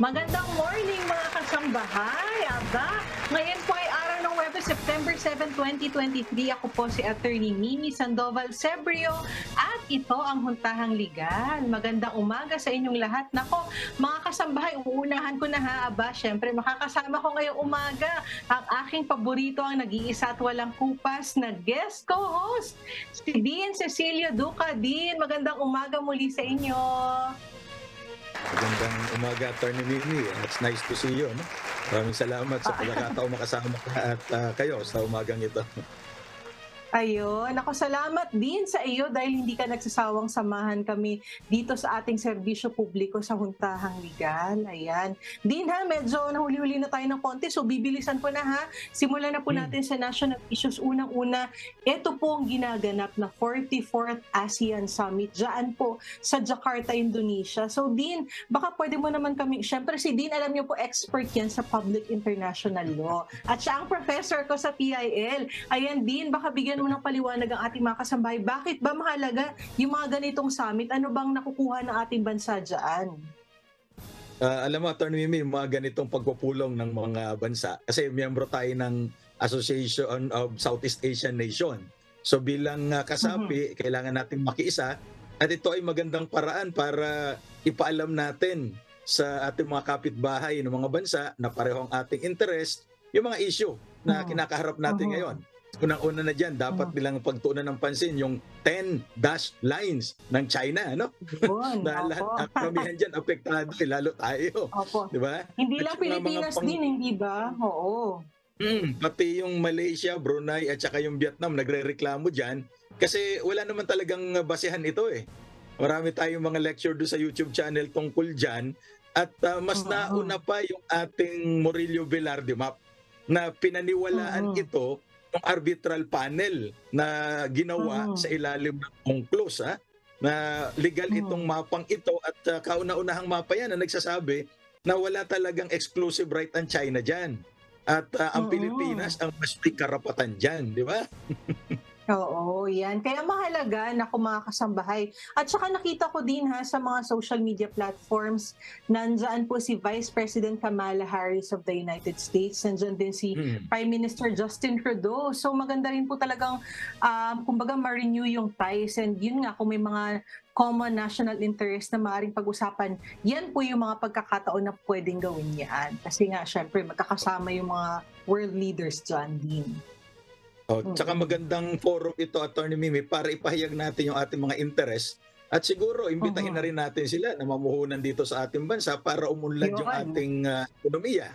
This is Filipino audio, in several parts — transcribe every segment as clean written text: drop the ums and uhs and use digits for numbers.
Magandang morning mga kasambahay. Aba, ngayon po ay araw ng Webes, September 7, 2023. Ako po si Attorney Mimi Sandoval Sebrio at ito ang Huntahang Ligal. Magandang umaga sa inyong lahat. Nako, mga kasambahay, uunahan ko na ha. Aba, syempre makakasama ko ngayong umaga ang aking paborito, ang nag-iisa at walang kupas na guest co-host, si Dean Cecilio Duca. Dean, magandang umaga muli sa inyo. Magandang umaga, Attorney Mimi. It's nice to see you. No? Maraming salamat sa pagkakataon makasama ka at kayo sa umagang ito. Ayun, ako salamat din sa iyo dahil hindi ka nagsasawang samahan kami dito sa ating serbisyo publiko sa Huntahang Ligal. Ayan. Din ha, medyo nahuli-huli na tayo ng konti, so bibilisan po na ha. Simulan na po natin sa national issues. Unang-una, ito po ang ginaganap na 44th ASEAN Summit dyan po sa Jakarta, Indonesia. So Din, baka pwede mo naman kami, syempre si Din, alam niyo po, expert yan sa public international law. At siya ang professor ko sa PIL. Ayan Din, baka bigyan mo ng paliwanag ang ating mga kasambahay. Bakit ba mahalaga yung mga ganitong summit? Ano bang nakukuha ng ating bansa dyan? Alam mo, Attorney Mimi, mga ganitong pagpupulong ng mga bansa, kasi miyembro tayo ng Association of Southeast Asian Nation. So bilang kasapi, kailangan natin makiisa at ito ay magandang paraan para ipaalam natin sa ating mga kapitbahay ng mga bansa na pareho ang ating interest, yung mga issue na kinakaharap natin ngayon. Unang-una na dyan, dapat nilang pagtuunan ng pansin yung 10 dash lines ng China, no? Na lahat ang karamihan dyan apektado, lalo tayo. Opo. Di ba? Hindi lang Pilipinas din, hindi ba? Oo. Pati yung Malaysia, Brunei at saka yung Vietnam nagrereklamo dyan kasi wala naman talagang basehan ito eh. Marami tayong mga lecture doon sa YouTube channel tungkol dyan at mas nauna pa yung ating Murillo Velarde map na pinaniwalaan ito ng arbitral panel na ginawa sa ilalim ng UNCLOS na legal itong mapang ito at kauna-unahang mapa yan na nagsasabi na wala talagang exclusive right ang China dyan. At ang Pilipinas ang mas may karapatan dyan, di ba? Oo, yan. Kaya mahalaga na mga kasambahay. At saka nakita ko din ha sa mga social media platforms, nandyan po si Vice President Kamala Harris of the United States, nandyan din si Prime Minister Justin Trudeau. So maganda rin po talagang, kumbaga ma-renew yung ties. And yun nga, kung may mga common national interest na maaaring pag-usapan, yan po yung mga pagkakataon na pwedeng gawin yan. Kasi nga, syempre, magkakasama yung mga world leaders dyan din. Tsaka magandang forum ito, Attorney Mimi, para ipahayag natin yung ating mga interest at siguro imbitahin na rin natin sila na mamuhunan dito sa ating bansa para umunlad yung ating ekonomiya.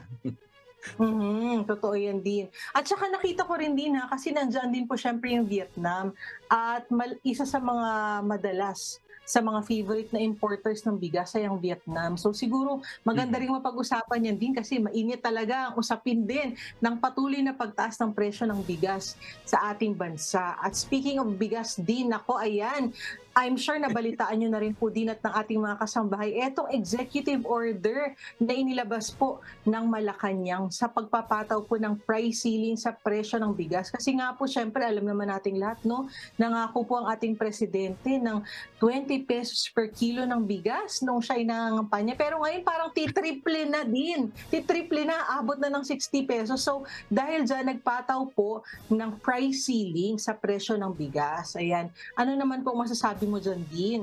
Totoo yan din. At saka nakita ko rin din kasi nandyan din po syempre yung Vietnam at isa sa mga madalas sa mga favorite na importers ng bigas ay ang Vietnam. So siguro maganda rin mapag-usapan yan din kasi mainit talaga ang usapin din ng patuloy na pagtaas ng presyo ng bigas sa ating bansa. At speaking of bigas din, ako ayan, I'm sure nabalitaan nyo na rin po din at ng ating mga kasambahay, etong executive order na inilabas po ng Malacanang sa pagpapataw po ng price ceiling sa presyo ng bigas. Kasi nga po, syempre, alam naman nating lahat, no? Nangako po ang ating presidente ng 20 pesos per kilo ng bigas nung siya'y nangangampanya. Pero ngayon parang titriple na din. Titriple na, abot na ng 60 pesos. So dahil dyan, nagpataw po ng price ceiling sa presyo ng bigas. Ayan. Ano naman po masasabi mo dyan din?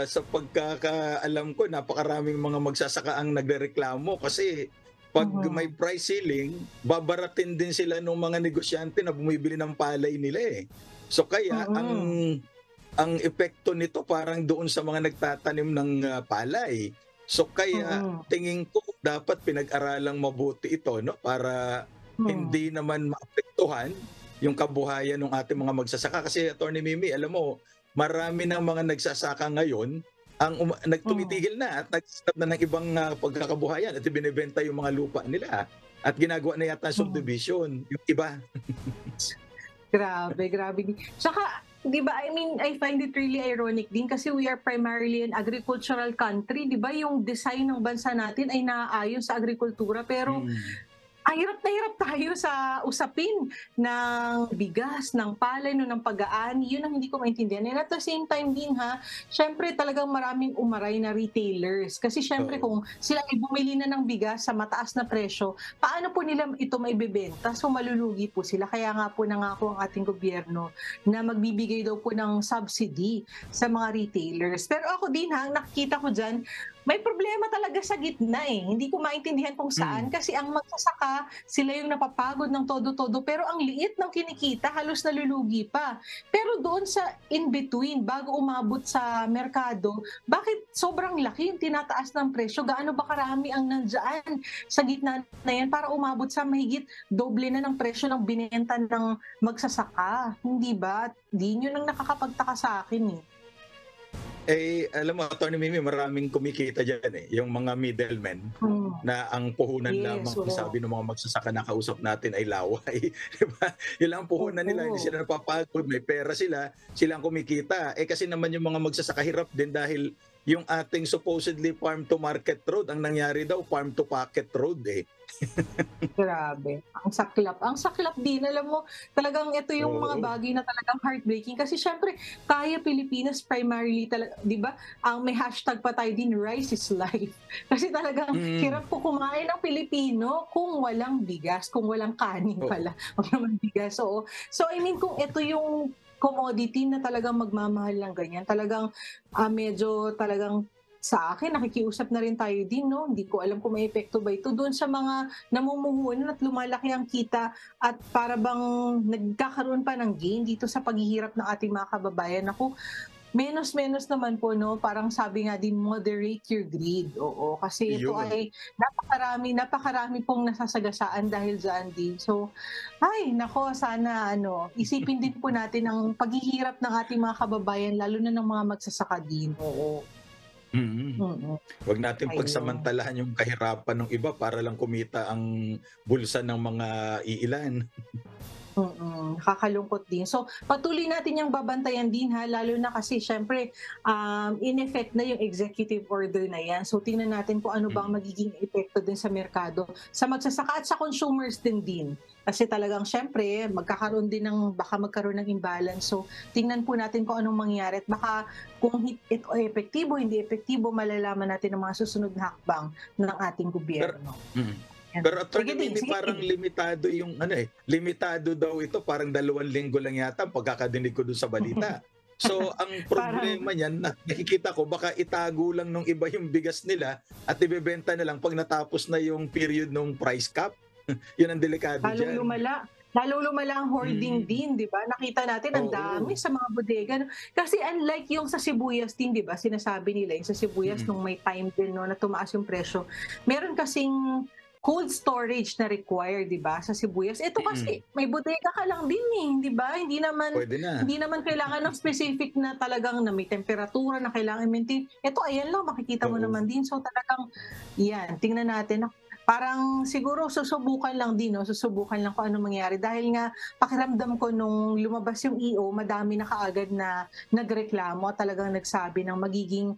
Sa pagkakaalam ko, napakaraming mga magsasaka ang nagrereklamo kasi pag may price ceiling, babaratin din sila ng mga negosyante na bumibili ng palay nila eh. So kaya ang epekto nito parang doon sa mga nagtatanim ng palay. So kaya tingin ko dapat pinag-aralang mabuti ito, no, para hindi naman maapektuhan yung kabuhayan ng ating mga magsasaka kasi Attorney Mimi, alam mo, marami ng mga nagsasaka ngayon ang nagtumitigil na at nag-start na ng ibang pagkakabuhayan at ibinebenta yung mga lupa nila at ginagawa na yata subdivision yung iba. Grabe. Tsaka, di ba, I mean, I find it really ironic din kasi we are primarily an agricultural country, di ba? Yung design ng bansa natin ay naaayon sa agrikultura pero Na hirap tayo sa usapin ng bigas, ng palay, no, ng pag-aani. Yun ang hindi ko maintindihan. And at the same time din ha, syempre talagang maraming umaray na retailers. Kasi syempre Oo. kung sila ay bumili na ng bigas sa mataas na presyo, paano po nila ito maibebenta? So malulugi po sila. Kaya nga po nangako ang ating gobyerno na magbibigay daw po ng subsidy sa mga retailers. Pero ako din ha, nakikita ko dyan, may problema talaga sa gitna eh. Hindi ko maintindihan kung saan Mm. kasi ang magsasaka, sila yung napapagod ng todo-todo pero ang liit ng kinikita, halos nalulugi pa. Pero doon sa in-between, bago umabot sa merkado, bakit sobrang laki yung tinataas ng presyo? Gaano ba karami ang nandyan sa gitna na yan para umabot sa mahigit doble na ng presyo ng binenta ng magsasaka? Hindi ba? Di yun ang nakakapagtaka sa akin eh. Eh, alam mo, Atty. Mimi, maraming kumikita dyan eh. Yung mga middlemen Hmm. na ang puhunan Yes, lamang, oo. sabi ng mga magsasaka na kausap natin ay laway. Diba? Yun lang ang puhunan nila, hindi Oo. sila napapagod, may pera sila, silang kumikita. Eh kasi naman yung mga magsasaka hirap din dahil yung ating supposedly farm to market road, ang nangyari daw farm to pocket road eh. Grabe, ang saklap. Ang saklap din, alam mo, talagang ito yung mga Oo. bagay na talagang heartbreaking kasi syempre, kaya Pilipinas primarily, 'di ba? Ang may hashtag pa tayo din, rice is life. Kasi talagang Mm. hirap po kumain ng Pilipino kung walang bigas, kung walang kanin Oo. pala, wag naman bigas. Oo. So I mean, kung ito yung commodity na talagang magmamahal ng ganyan, talagang medyo talagang sa akin, nakikiusap na rin tayo din, no? Hindi ko alam kung may epekto ba ito doon sa mga namumuhunan at lumalaki ang kita at para bang nagkakaroon pa ng gain dito sa paghihirap ng ating mga kababayan. Ako, menos-menos naman po, no? Parang sabi nga din, moderate your greed. Oo, kasi ito Yun. ay napakarami pong nasasagasaan dahil dyan din. So, ay, nako, sana isipin din po natin ang paghihirap ng ating mga kababayan, lalo na ng mga magsasaka din. Oo. Mm. Mm. Wag nating Ayun. pagsamantalahan yung kahirapan ng iba para lang kumita ang bulsa ng mga iilan. Nakakalungkot din. So, patuloy natin yung babantayan din ha, lalo na kasi syempre, in effect na yung executive order na yan. So, tingnan natin kung ano ba ang Mm. magiging epekto din sa merkado, sa magsasaka at sa consumers din. Kasi talagang syempre, baka magkaroon ng imbalance. So, tingnan po natin kung anong mangyari. At baka kung ito ay epektibo, hindi epektibo, malalaman natin ang mga susunod na hakbang ng ating Pero gobyerno. mm. Yan. Pero Sige Attorney din, Mimi, sige parang din. limitado yung limitado daw ito, parang 2 linggo lang yata ang pagkakadinig ko dun sa balita. So, ang Parang problema niyan, nakikita ko baka itago lang nung iba yung bigas nila at ibebenta na lang pag natapos na yung period ng price cap. Yun ang delikado lalong diyan. lumala. Lalong lumala ang hoarding Mm. din, di ba? Nakita natin ang Oo. dami sa mga bodega. No? Kasi unlike yung sa sibuyas din, di ba? Sinasabi nila yung sa sibuyas Mm. nung may time din no, na tumaas yung presyo. Meron kasing cold storage na required, di ba? Sa sibuyas. Ito Mm. kasi may bodega ka lang din eh, di ba? Pwede na. Hindi naman kailangan ng specific na talagang na may temperatura na kailangan maintain. Ito ayan lang makikita mo Oo. naman din. So talagang yan, tingnan natin. Parang siguro susubukan lang din, no? Susubukan lang kung ano mangyari. Dahil nga pakiramdam ko nung lumabas yung EO, madami na kaagad na nagreklamo at talagang nagsabi ng magiging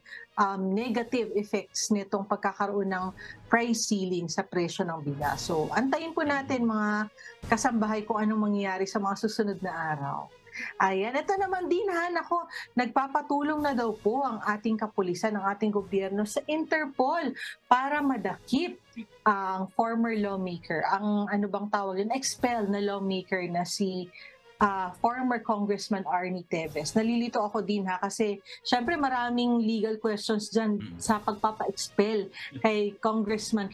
negative effects nitong pagkakaroon ng price ceiling sa presyo ng bigas. So, antayin po natin mga kasambahay kung anong mangyayari sa mga susunod na araw. Ayan, ito naman din ha, nako, nagpapatulong na daw po ang ating kapulisan, ang ating gobyerno sa Interpol para madakip ang former lawmaker, ang ano bang tawag yun, expelled na lawmaker na si former Congressman Arnie Teves. Nalilito ako din ha kasi syempre maraming legal questions dyan Mm. sa pagpapa-expel kay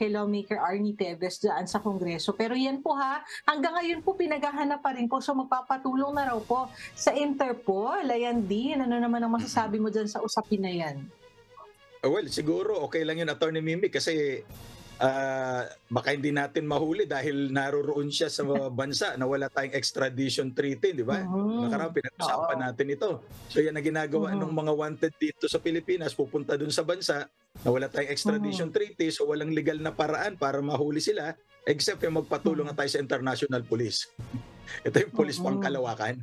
lawmaker Arnie Teves dyan sa Kongreso. Pero yan po ha, hanggang ngayon po pinaghahanap pa rin po. So magpapatulong na raw po sa Interpol. Ayan din, ano naman ang Mm. masasabi mo dyan sa usapin na yan? Well, siguro okay lang yun, Attorney Mimi, kasi baka hindi natin mahuli dahil naroroon siya sa bansa na wala tayong extradition treaty, di ba? Nakaraan pinag-usapan Oo. natin ito. So yan ang ginagawa ng Mhm. mga wanted dito sa Pilipinas, pupunta dun sa bansa na wala tayong extradition Mhm. treaty, so walang legal na paraan para mahuli sila except yung magpatulong Mhm. na tayo sa international police. Ito yung police pang Mhm. kalawakan.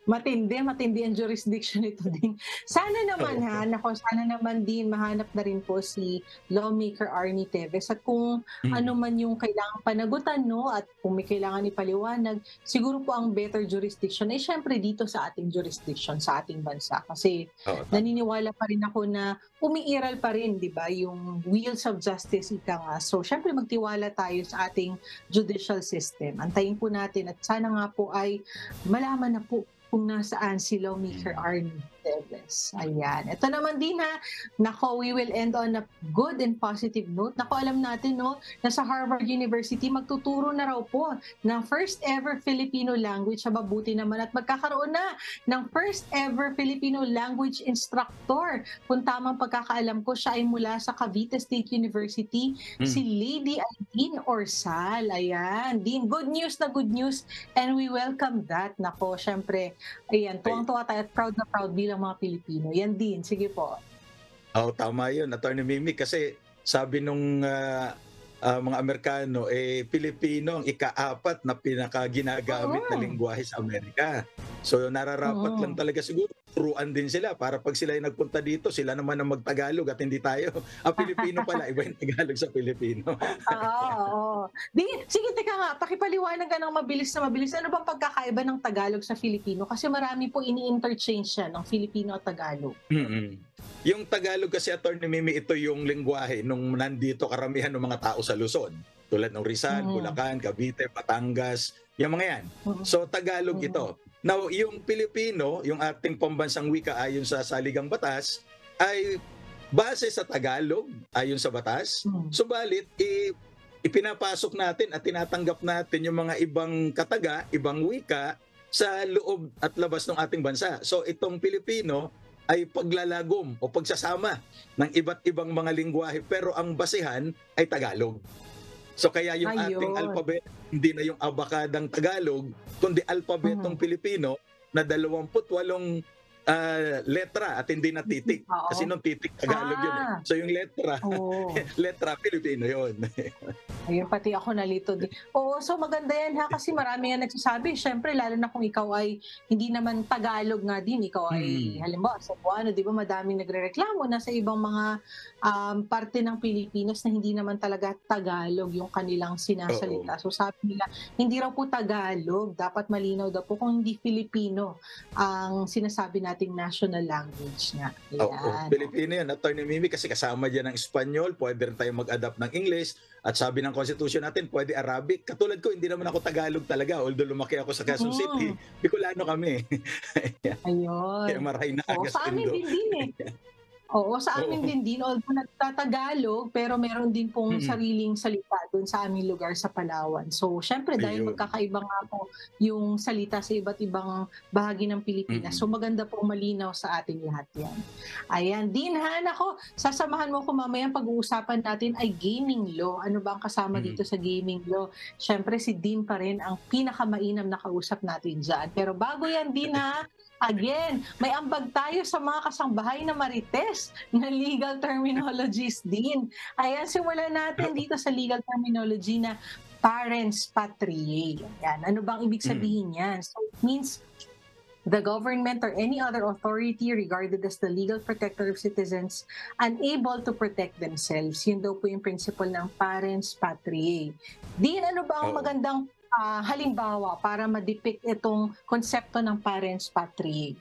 Matindi ang jurisdiction nito din. Sana naman Oo. sana naman din mahanap na rin po si lawmaker Arnie Teves at kung ano Mm. man yung kailangang panagutan, no, at kung may kailangan ipaliwanag, siguro po ang better jurisdiction ay syempre dito sa ating jurisdiction, sa ating bansa. Kasi Oo, tama. naniniwala pa rin ako na umiiral pa rin, di ba, yung wheels of justice, ika nga. So, syempre magtiwala tayo sa ating judicial system. Antayin po natin at sana nga po ay malaman na po kung nasaan si lawmaker Mm. Arnie Teves. Ayan. Ito naman din nako, we will end on a good and positive note. Nako, alam natin, no, na sa Harvard University magtuturo na raw po ng first ever Filipino language. Mabuti naman at magkakaroon na ng first ever Filipino language instructor. Kung tamang pagkakaalam ko, siya ay mula sa Cavite State University, si Mm. Lady Aileen Orsal. Ayan. Din, good news na good news and we welcome that. Nako, syempre, ayan, Ay, tuwang-tuwa tayo at proud na proud bilang mga Pilipino. Yan din, sige po. oo, tama yun, Attorney Mimi, kasi sabi nung mga Amerikano, Pilipino ang ika-4 na pinaka-ginagamit na Mm, lengguwahe sa Amerika. So nararapat lang mm. talaga siguro turuan din sila para pag sila ay nagpunta dito, sila naman ang mag-Tagalog at hindi tayo. Pilipino pala, iba yung Tagalog sa Pilipino. Oo, oo. Di, sige, teka nga, pakipaliwanag ka ng mabilis na mabilis. Ano bang pagkakaiba ng Tagalog sa Filipino? Kasi marami po ini-interchange siya ng Filipino at Tagalog. Mm. Yung Tagalog kasi, Attorney Mimi, ito yung lengguwahe nung nandito karamihan ng mga tao sa Luzon. Tulad ng Rizal, Mm, Bulacan, Cavite, Batangas, yung mga yan. mm, So Tagalog mm, ito. Now, yung Pilipino, yung ating pambansang wika ayon sa saligang batas, ay base sa Tagalog ayon sa batas. mm. Subalit, ipinapasok natin at tinatanggap natin yung mga ibang kataga, ibang wika sa loob at labas ng ating bansa. So itong Pilipino ay paglalagom o pagsasama ng iba't ibang mga lingwahe pero ang basehan ay Tagalog. So kaya yung ating Ayun. alphabet, hindi na yung abakadang Tagalog, kundi alpabetong Mhm. Pilipino na 28 letra at hindi na titik. Oo. Kasi nung titik Tagalog yun eh. Ah, So yung letra, oo. letra Pilipino yun. Ayun, pati ako nalito din. Oo, so maganda yan kasi marami nga nagsasabi. Siyempre, lalo na kung ikaw ay hindi naman Tagalog nga din, ikaw ay Mm. halimbawa sa Cebuano, di ba madaming nagrereklamo na sa ibang mga parte ng Pilipinas na hindi naman talaga Tagalog yung kanilang Oo. sinasalita. So sabi nila, hindi raw po Tagalog, dapat malinaw daw po kung hindi Filipino ang sinasabi nating national language nga. Oo, Ayan. Pilipino yan, Attorney Mimi, kasi kasama dyan ang Espanyol, pwede rin tayo mag-adapt ng English, at sabi ng Constitution natin, pwede Arabic. Katulad ko, hindi naman ako Tagalog talaga, although lumaki ako sa Quezon City, Mm, Bicolano kami. Kaya ayun. maray na Oo, agas sa amin Indo. din eh. Oo, sa amin Oo. din, although nagtatagalog, pero meron din pong Mm. sariling salita doon sa aming lugar sa Palawan. So, syempre dahil Ayun. magkakaiba nga po yung salita sa iba't ibang bahagi ng Pilipinas, Mm. so maganda po malinaw sa ating lahat yan. Ayan, din ako, sasamahan mo ko mamaya pag-uusapan natin ay gaming law. Ano ba ang kasama Mm. dito sa gaming law? Syempre si Dean pa rin ang pinakamainam na kausap natin dyan. Pero bago yan, Dean again, may ambag tayo sa mga kasangbahay na marites na legal terminologies din. Ayan, simulan natin dito sa legal terminology na parens patriae. Ayan, ano bang ibig Mm. sabihin yan? So it means the government or any other authority regarded as the legal protector of citizens unable to protect themselves. Yun daw po yung principle ng parens patriae. Din, ano ba ang Oo. magandang halimbawa para ma-depict itong konsepto ng parens patriae?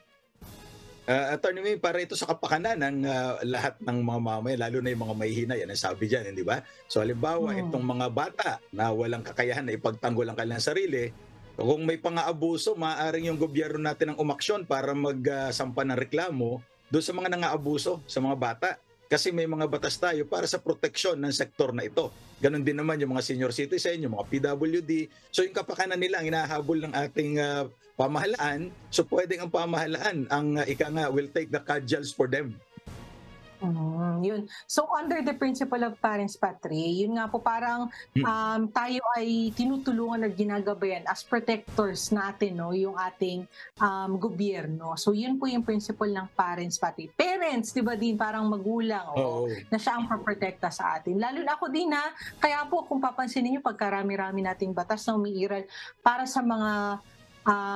Attorney Mimi, para ito sa kapakanan ng lahat ng mga mamamayan, lalo na yung mga mahihina, yan ang sabi dyan, hindi ba? So halimbawa, Hmm. itong mga bata na walang kakayahan na ipagtanggol ang kanilang sarili, kung may pang-aabuso, maaaring yung gobyerno natin ang umaksyon para magsampa ng reklamo doon sa mga nang-aabuso sa mga bata. Kasi may mga batas tayo para sa proteksyon ng sektor na ito. Ganon din naman yung mga senior citizen, yung mga PWD. So yung kapakanan nila ang hinahabol ng ating pamahalaan. So pwedeng ang pamahalaan ang will take the cudgels for them. Yun. So under the principle of parens patriae, yun nga po parang tayo ay tinutulungan at ginagabayan as protectors natin, no, yung ating gobyerno. So yun po yung principle ng parens patriae. Parents, di ba din, parang magulang, Oo. na siya ang protekta sa atin. Lalo na ako din kaya po kung papansinin niyo pagkarami-rami nating batas na umiiral para sa mga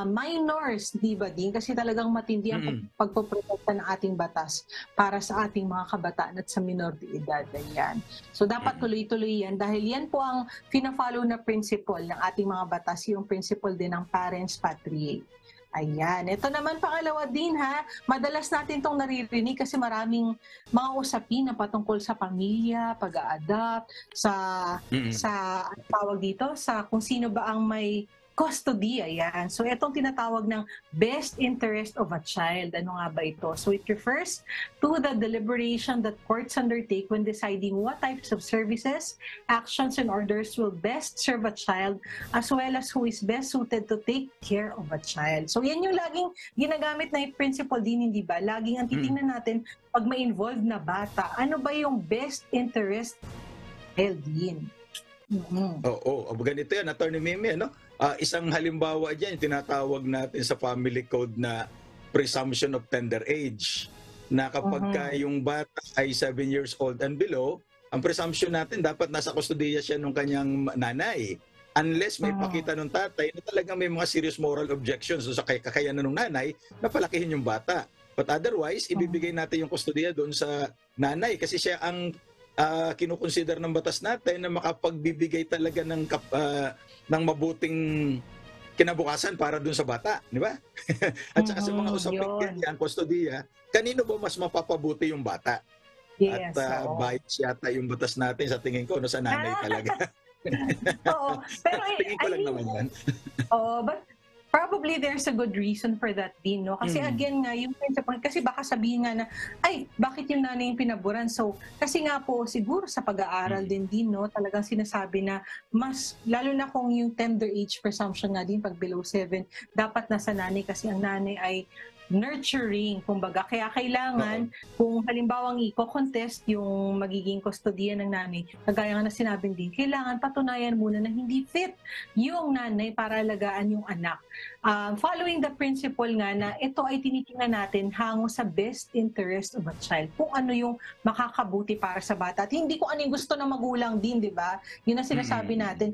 minors, di ba din? Kasi talagang matindi ang pagpoprotekta ng ating batas para sa ating mga kabataan at sa minor de edad. Ayan. So dapat tuloy-tuloy yan dahil yan po ang fina-follow na principle ng ating mga batas, yung principle din ng parents patriae. Ayan. Ito naman pangalawa din ha, madalas natin itong naririnig kasi maraming mga usapin na patungkol sa pamilya, pag-a-adopt, sa tawag dito, sa kung sino ba ang may custody, ayan. So, itong tinatawag ng best interest of a child. Ano nga ba ito? So, it refers to the deliberation that courts undertake when deciding what types of services, actions, and orders will best serve a child as well as who is best suited to take care of a child. So, yan yung laging ginagamit na yung principle din, hindi ba? Laging ang titingnan natin pag may involved na bata, ano ba yung best interest child din? Oo, ganito yan, Attorney Mimi, ano? Isang halimbawa dyan, tinatawag natin sa family code na presumption of tender age. Na kapag yung bata ay 7 years old and below, ang presumption natin dapat nasa kustodiya siya ng kanyang nanay. Unless may pakita ng tatay na talagang may mga serious moral objections sa kakayanan ng nanay na palakihin yung bata. But otherwise, ibibigay natin yung kustodiya doon sa nanay kasi siya ang kinukonsider ng batas natin na makapagbibigay talaga ng mabuting kinabukasan para dun sa bata, di ba? At saka sa mga usaping ganyan, kustodiya, kanino ba mas mapapabuti yung bata? Yes, At bias yata yung batas natin sa tingin ko, sa nanay talaga. Oo, pero tingin ko lang naman yan. Oo, but probably there's a good reason for that din, no? Kasi again nga, yung principle, kasi baka sabihin nga na, ay, bakit yung nanay yung pinaboran? So, kasi nga po, siguro sa pag-aaral din, no? Talagang sinasabi na mas, lalo na kung yung tender age presumption nga din, pag below 7, dapat nasa nanay kasi ang nanay ay nurturing, kumbaga. Kaya kailangan, kung halimbawang i-contest yung magiging kustodiya ng nanay, kagaya nga na sinabi din, kailangan patunayan muna na hindi fit yung nanay para alagaan yung anak. Following the principle nga na ito ay tinitingnan natin hango sa best interest of a child. Kung ano yung makakabuti para sa bata. At hindi kung ano yung gusto ng magulang din, di ba? Yun ang sinasabi natin.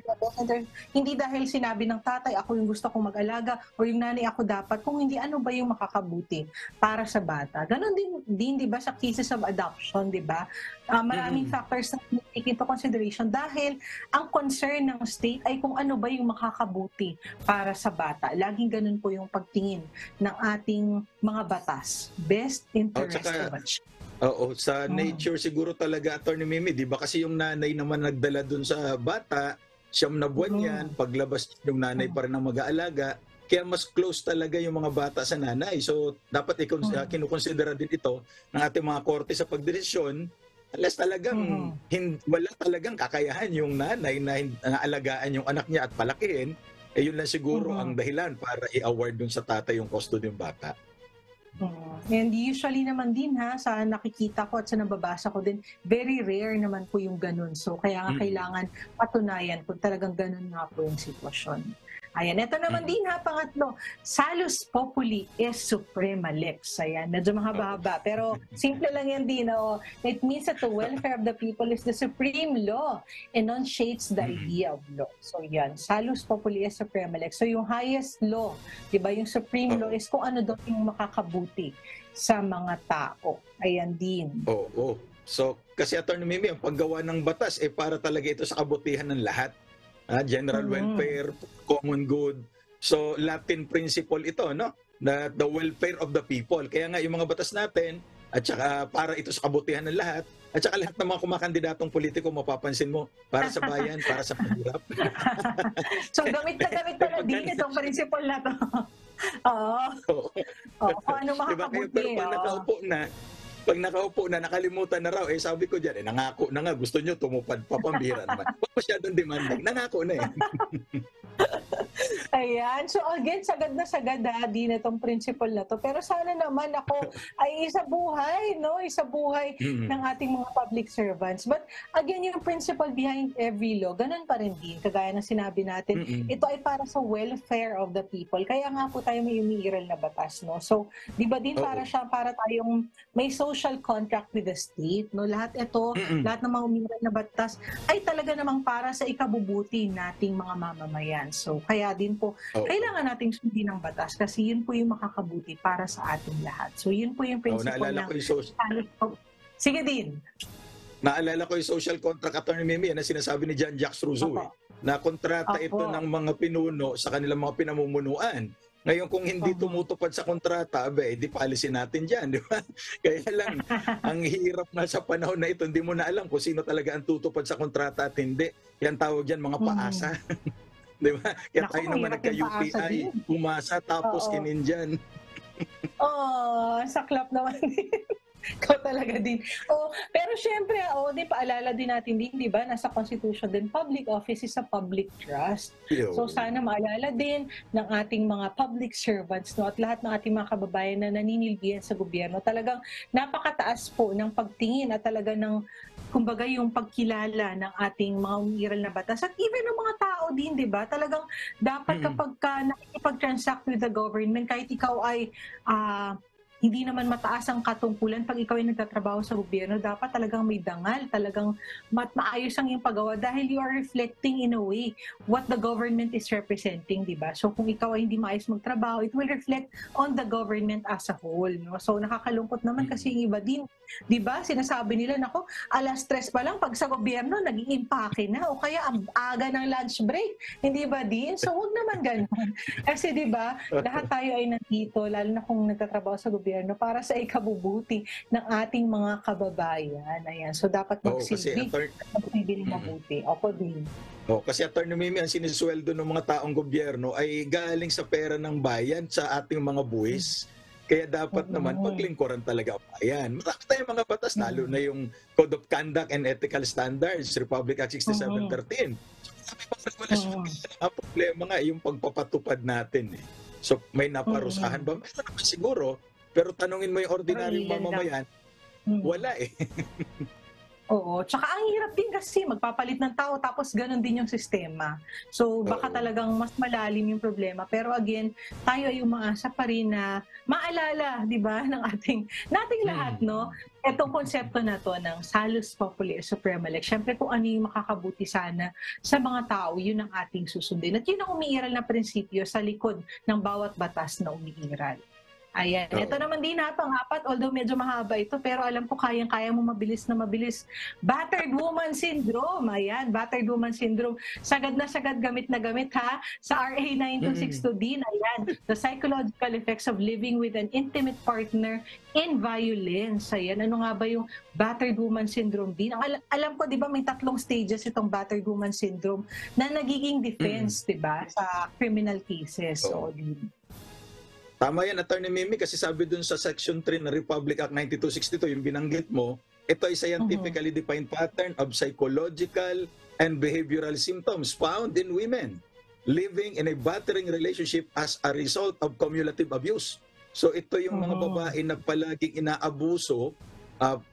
Hindi dahil sinabi ng tatay, ako yung gusto kong mag-alaga, o yung nanay, ako dapat. Kung hindi, ano ba yung makakabuti para sa bata? Ganon din di ba, sa cases of adoption, di ba? Maraming factors na take into consideration dahil ang concern ng state ay kung ano ba yung makakabuti para sa bata. Laging ganun po yung pagtingin ng ating mga batas. Best interest of a child. Oo, sa nature siguro talaga, Attorney Mimi, di ba kasi yung nanay naman nagdala dun sa bata, 9 na buwan yan, paglabas yung nanay pa rin ang mag-aalaga, kaya mas close talaga yung mga bata sa nanay. So, dapat kinukonsidera din ito ng ating mga korte sa pagdesisyon unless talagang wala talagang kakayahan yung nanay na alagaan yung anak niya at palakihin, yun lang siguro ang dahilan para i-award dun sa tatay yung custody ng bata. And usually naman din sa nakikita ko at sa nababasa ko din, very rare naman po yung ganun. So kaya nga kailangan patunayan kung talagang ganun nga po yung sitwasyon. Ayan, ito naman din pangatlo, salus populi es suprema lex. Ayan, medyo mahaba-haba, pero simple lang yan din. It means that the welfare of the people is the supreme law, enunciates the idea of law. So yan, salus populi es suprema lex. So yung highest law, di ba, yung supreme law is kung ano daw yung makakabuti sa mga tao. Ayan din. Oo. So, kasi Attorney Mimi, ang paggawa ng batas, para talaga ito sa kabutihan ng lahat. General welfare, common good. So, Latin principle ito, no? The welfare of the people. Kaya nga, yung mga batas natin, at saka para ito sa kabutihan ng lahat, at saka lahat ng mga kumakandidatong politiko, mapapansin mo, para sa bayan, para sa mahirap. So, gamit na din itong principle na to. Oo. Kung ano makakabuti. Pero pag nakaupo na, nakalimutan na raw, sabi ko dyan, nangako na nga, gusto nyo tumupad pa, pambira naman. Huwag masyadong demanding, nangako na Ayan. So again, sagad din itong principle na to. Pero sana naman ako ay isa buhay ng ating mga public servants. But again, yung principle behind every law, ganun pa rin din. Kagaya ng sinabi natin, ito ay para sa welfare of the people. Kaya nga po tayo may umiiral na batas, no? So, di ba din para tayong may social contract with the state, no? Lahat ng mga umiiral na batas ay talaga namang para sa ikabubuti nating mga mamamayan. yan. So kaya din po, Oo. kailangan nating sundin ang batas kasi yun po yung makakabuti para sa ating lahat. So yun po yung Oo, principle naalala ng... ko yung Sige din. Naalala ko yung social contract, Attorney Mimi, na sinasabi ni Jean-Jacques Rousseau, Opo. na kontrata ito Opo. ng mga pinuno sa kanilang mga pinamumunuan. Ngayon, kung hindi tumutupad sa kontrata, di policy natin dyan, di ba? Kaya lang, ang hirap na sa panahon na ito, hindi mo na alam kung sino talaga ang tutupad sa kontrata at hindi. Yan tawag dyan, mga paasa. Di ba? Kaya Naku, tayo naman mahirap yung paasa nagka-UTI, din. pumasa tapos Oo. kinindyan. Saklap naman din. Ikaw talaga din. Pero syempre, di paalala din natin din, di ba? Nasa Constitution din, public office is a public trust. So sana maalala din ng ating mga public servants, no, at lahat ng ating mga kababayan na naninilbihan sa gobyerno. Talagang napakataas po ng pagtingin at talaga ng kumbaga yung pagkilala ng ating mga umiiral na batas. At even ng mga tao din, di ba? Talagang dapat kapag ka nakikipag-transact with the government, kahit ikaw ay hindi naman mataas ang katungkulan pag ikaw ay nagtatrabaho sa gobyerno, dapat talagang may dangal, talagang maayos ang iyong paggawa dahil you are reflecting in a way what the government is representing, di ba? So kung ikaw ay hindi maayos magtrabaho, it will reflect on the government as a whole, no? So nakakalungkot naman kasi yung iba din, di ba? Sinasabi nila, nako, alas 3 pa lang pag sa gobyerno, naging impake na o kaya ang aga ng lunch break, hindi ba din? So huwag naman ganun. Kasi di ba, lahat tayo ay nandito, lalo na kung nagtatrabaho sa gobyerno, para sa ikabubuti ng ating mga kababayan. Ayan. So dapat magsilbi ng mabuti. Opo din. Kasi Attorney Mimi, ang sinisweldo ng mga taong gobyerno ay galing sa pera ng bayan sa ating mga buwis. Kaya dapat naman paglingkuran talaga ang bayan. Marami tayong mga batas, lalo na yung Code of Conduct and Ethical Standards, Republic Act 6713. So may regulasyon. Ang problema nga yung pagpapatupad natin. So may naparusahan ba? Meron naman siguro. Pero tanungin mo yung ordinaryong mamamayan, wala eh. Oo. Tsaka ang hirap din kasi magpapalit ng tao tapos ganun din yung sistema. So baka talagang mas malalim yung problema. Pero again, tayo ay umaasa pa rin na maalala, di ba, ng nating lahat, no? Itong konsepto na to ng Salus Populi Suprema Lex. Siyempre kung ano yung makakabuti sana sa mga tao, yun ang ating susundin. At yun ang umiiral na prinsipyo sa likod ng bawat batas na umiiral. Ayan. Ito naman din na pang-apat, although medyo mahaba ito, pero alam ko kayang-kaya mo mabilis na mabilis. Battered Woman Syndrome. Ayan, Battered Woman Syndrome. Sagad na sagad, gamit na gamit ha. Sa RA 9262 din, ayan. The psychological effects of living with an intimate partner in violence. Ayan, ano nga ba yung Battered Woman Syndrome din? Alam ko, di ba, may 3 stages itong Battered Woman Syndrome na nagiging defense, di ba, sa criminal cases. So, tama yan, Attorney Mimi, kasi sabi dun sa Section 3 ng Republic Act 9262, yung binanggit mo, ito ay scientifically defined pattern of psychological and behavioral symptoms found in women living in a battering relationship as a result of cumulative abuse. So ito yung mga babae na palaging inaabuso,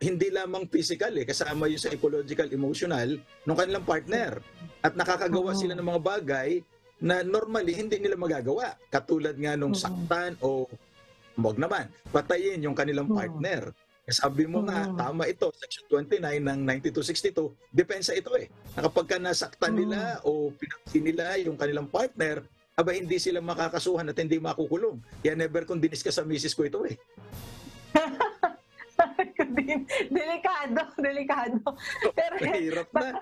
hindi lamang physical, kasama yung psychological, emotional ng kanilang partner. At nakakagawa sila ng mga bagay na normally hindi nila magagawa. Katulad nga nung saktan o wag naman, patayin yung kanilang partner. Sabi mo nga, tama ito, Section 29 ng 9262, depensa ito na kapag ka nasaktan nila o pinaksin nila yung kanilang partner, hindi sila makakasuhan at hindi makukulong. Yan never kung dinis ka sa misis ko ito Delikado. Pero hirap na.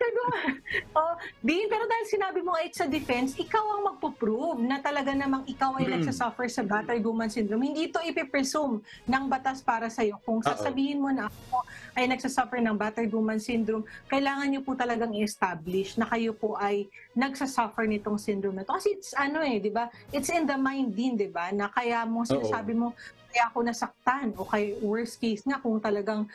Pero dahil sinabi mo it's a defense, ikaw ang magpo-prove na talaga namang ikaw ay nagsasuffer sa Battered Woman Syndrome. Hindi ito ipipresume ng batas para sa'yo. Kung sasabihin mo na ako ay nagsasuffer ng Battered Woman Syndrome, kailangan nyo po talagang i-establish na kayo po ay nagsasuffer nitong syndrome na ito. Kasi it's di ba? It's in the mind din, di ba? Na kaya mo sinasabi mo, kaya ako nasaktan o kay worst case nga kung talagang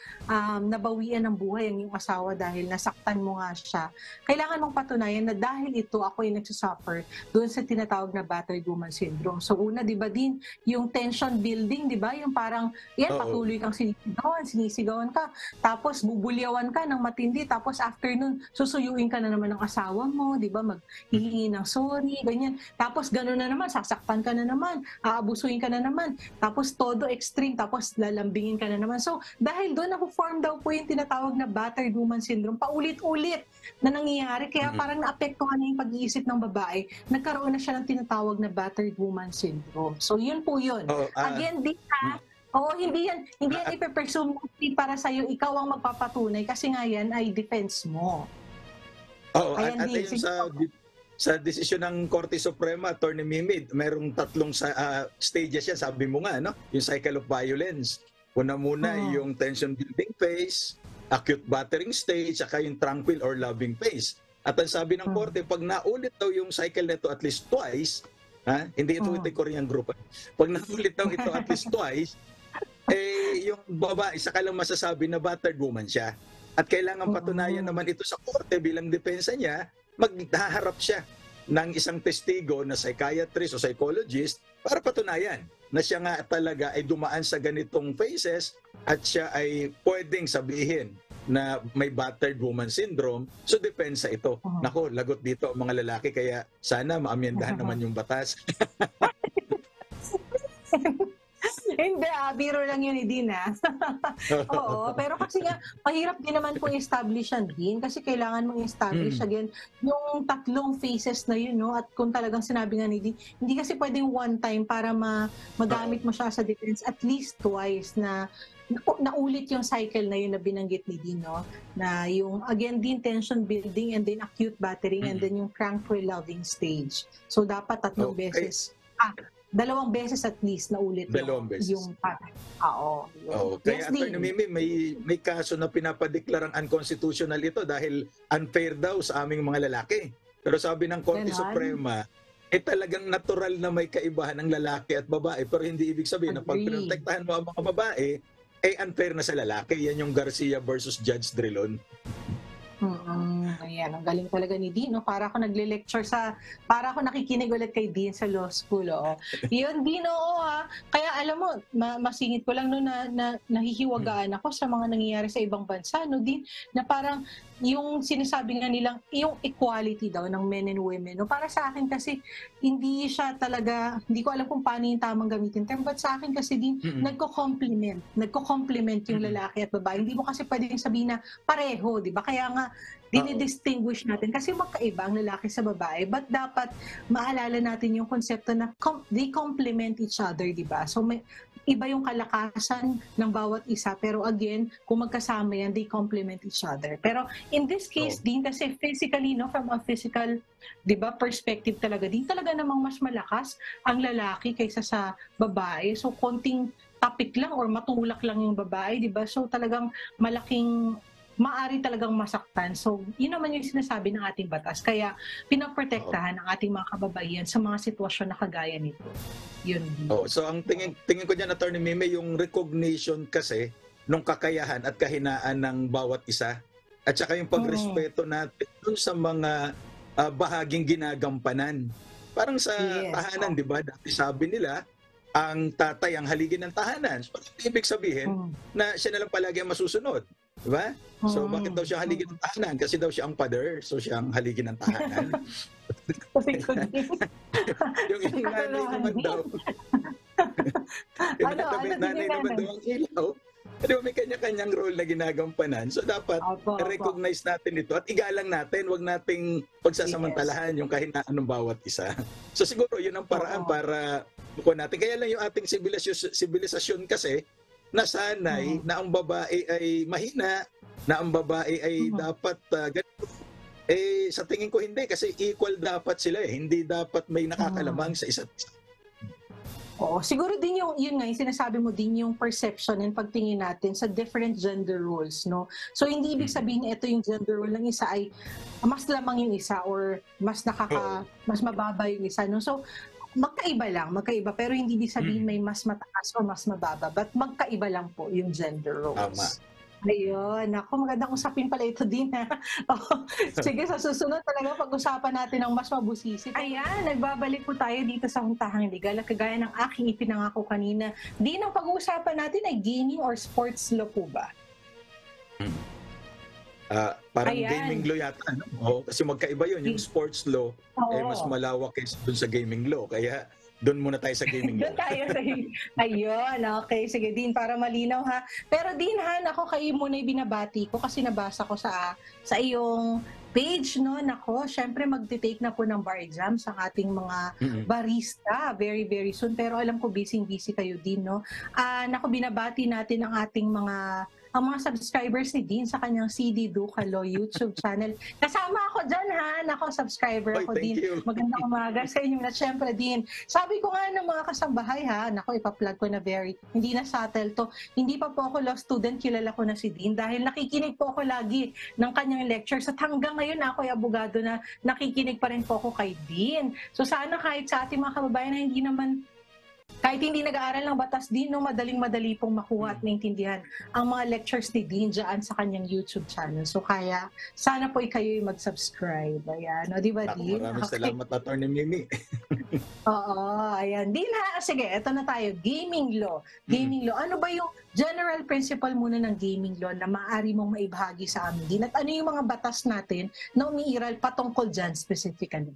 nabawian ng buhay ang iyong asawa dahil nasaktan mo nga siya. Kailangan mong patunayan na dahil ito ako ay nagsasuffer doon sa tinatawag na Battered Woman Syndrome. So una, di ba din, yung tension building, di ba? Yung parang, patuloy kang sinisigawan ka, tapos bubulyawan ka ng matindi, tapos after nun, susuyuin ka na naman ng asawa mo, di ba? Maghihingi ng sorry, ganyan. Tapos gano'n na naman, sasaktan ka na naman, aabusuin ka na naman, tapos todo extreme, tapos lalambingin ka na naman. So, dahil doon doon na-form daw po yung tinatawag na battered woman syndrome. Paulit-ulit na nangyayari. Kaya parang naapektuhan na yung pag-iisip ng babae. Nagkaroon na siya ng tinatawag na battered woman syndrome. So yun po yun. Again, hindi yan ipe-presume para sa'yo, ikaw ang magpapatunay kasi nga yan ay defense mo. At ayun sa desisyon ng Korte Suprema, Attorney Mimi, mayroong 3 stages yan, sabi mo nga, no? Yung cycle of violence. Una muna yung tension building phase, acute battering stage, saka yung tranquil or loving phase. At ang sabi ng Korte, pag naulit daw yung cycle nito at least twice, hindi ito Korean group. Pag naulit daw ito at least twice, yung babae, saka lang masasabi na battered woman siya. At kailangan patunayan naman ito sa korte bilang depensa niya, maghaharap siya ng isang testigo na psychiatrist o psychologist para patunayan na siya nga talaga ay dumaan sa ganitong phases at siya ay pwedeng sabihin na may battered woman syndrome, so depensa ito. Nako, lagot dito ang mga lalaki, kaya sana maamyendahan naman yung batas. Hindi, biro lang yun, Din, Oo, pero kasi nga, mahirap din naman po establish yan, Din, kasi kailangan mong establish again yung 3 phases na yun, no? At kung talagang sinabi nga ni Din, hindi kasi pwedeng one time para magamit mo siya sa defense, at least twice na naulit yung cycle na yun na binanggit ni Din, no? Na yung, again, din tension building and then acute battering and then yung tranquil loving stage. So, dapat 3 beses. 2 beses at least na ulit yung kaya Attorney Mimi, may kaso na pinapadeklarang unconstitutional ito dahil unfair daw sa aming mga lalaki. Pero sabi ng Korte Suprema, talagang natural na may kaibahan ng lalaki at babae, pero hindi ibig sabihin na pag pinotektahan mo ang mga babae, unfair na sa lalaki. Yan yung Garcia versus Judge Drilon. Ayan, ang galing talaga ni Dean, no? Para ako para ako nakikinig ulit kay Dean sa law school, Yun, Dean, Kaya alam mo, masingit ko lang no na nahihiwagaan ako sa mga nangyayari sa ibang bansa, no, Dean, na parang yung sinasabi nga nilang, yung equality daw ng men and women, no? Para sa akin kasi, hindi siya talaga, hindi ko alam kung paano yung tamang gamitin term, but sa akin kasi din, nagko-complement yung lalaki at babae. Hindi mo kasi pwedeng sabihin na pareho, di ba? Kaya nga, dinidistinguish natin kasi magkaiba ang lalaki sa babae, but dapat maalala natin yung konsepto na they complement each other, di ba? So iba yung kalakasan ng bawat isa, pero again, kung magkasama yan, they complement each other. Pero in this case din, kasi physically, no, from a physical, di ba, perspective talaga, din talaga namang mas malakas ang lalaki kaysa sa babae. So konting topic lang or matulak lang yung babae, di ba? So talagang maaari talagang masaktan. So, yun naman yung sinasabi ng ating batas. Kaya, pinaprotektahan ang ating mga kababaihan sa mga sitwasyon na kagaya nito. Yun. So, ang tingin ko dyan, Attorney Mimi, yung recognition kasi ng kakayahan at kahinaan ng bawat isa. At saka yung pagrespeto natin dun sa mga bahaging ginagampanan. Parang sa tahanan, di ba? Dati sabi nila, ang tatay ang haligi ng tahanan. So, ibig sabihin na siya na lang palagi ang masusunod. Diba? So, bakit daw siya haligi ng tahanan? Kasi daw siya ang father, so siya ang haligi ng tahanan. Yung nanay naman daw. Yung nanay naman daw ang ilaw. Di ba, may kanya-kanyang role na ginagampanan. So, dapat recognize natin ito at igalang natin. Huwag nating pagsasamantalahan yung kahinaan ng bawat isa. So, siguro yun ang paraan para bukuan natin. Kaya lang yung ating sibilisasyon kasi, nasanay na ang babae ay mahina, na ang babae ay dapat ganito. Sa tingin ko hindi, kasi equal dapat sila. Hindi dapat may nakakalamang sa isa't isa. Oo, siguro din yun nga, yung sinasabi mo din yung perception and pagtingin natin sa different gender roles, no? So, hindi ibig sabihin na ito yung gender role ng isa ay mas lamang yung isa or mas mababa yung isa, no? So, magkaiba, pero hindi ibig sabihin may mas mataas o mas mababa, but magkaiba lang po yung gender roles. Tama. Ayun, ako magandang usapin pala ito din. Sige, sa susunod talaga pag-usapan natin ng mas mabusisi. Ayan, nagbabalik po tayo dito sa Huntahang Legal at kagaya ng aking ipinangako kanina, ang pag-uusapan natin ay gaming or sports law po ba? Parang gaming law yata, no? Kasi magkaiba yun. Yung sports law, mas malawak kaysa dun sa gaming law. Kaya Doon muna tayo sa gaming Doon law. tayo sa... Ayun, okay. Sige, Dean, para malinaw ha. Pero Dean, ha, ako kayo muna yung binabati ko kasi nabasa ko sa iyong page, no? Nako, syempre magte-take na po ng bar exam sa ating mga barista very, very soon. Pero alam ko busy-busy kayo din, no? Nako, binabati natin ang mga subscribers ni Dean sa kanyang CD Ducalo YouTube channel. Kasama ako dyan, ha? Nako, subscriber ako, Thank Dean. you. Magandang umaga sa inyo na syempre, Dean. Sabi ko nga ng mga kasambahay, ha? Nako, ipa-plug ko na hindi na subtle to. Hindi pa po ako law student, kilala ko na si Dean dahil nakikinig po ako lagi ng kanyang lectures at hanggang ngayon ako ay abogado na nakikinig pa rin po ako kay Dean. So sana kahit sa ating mga kababayan na kahit hindi nag-aaral ng batas din, no, madaling-madali pong makuha at maintindihan ang mga lectures ni Dean dyan sa kanyang YouTube channel. So kaya, sana po kayo mag-subscribe. Ayan, no, di ba, Dean? Maraming salamat, Attorney Mimi. Oo, ayan. Dean, ha? Sige, eto na tayo. Gaming law. Gaming law. Ano ba yung general principle muna ng gaming law na maaari mong maibahagi sa amin, Dean? At ano yung mga batas natin na umiiral patungkol dyan specifically?